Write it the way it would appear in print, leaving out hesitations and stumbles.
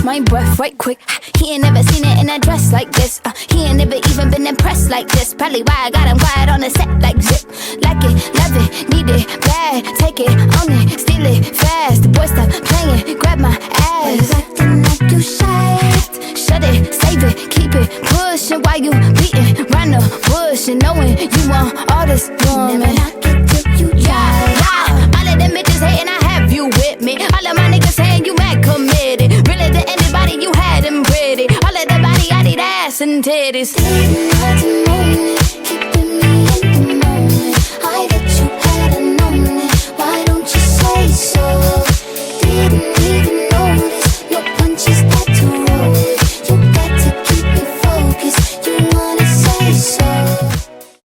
My breath right quick. He ain't never seen it in a dress like this. He ain't never even been impressed like this. Probably why I got him quiet on the set like zip. Like it, love it, need it, bad. Take it, own it, steal it, fast. The boy stop playing, grab my ass. Acting like you shy. Shut it, save it, keep it pushing while you beating round the bush and knowing you want all this woman. Never knock it till you try. Yeah. All of them bitches hating, I have you with me. All of my niggas saying you mad committed. Really to anybody you had them pretty. All of the body, I need ass and titties.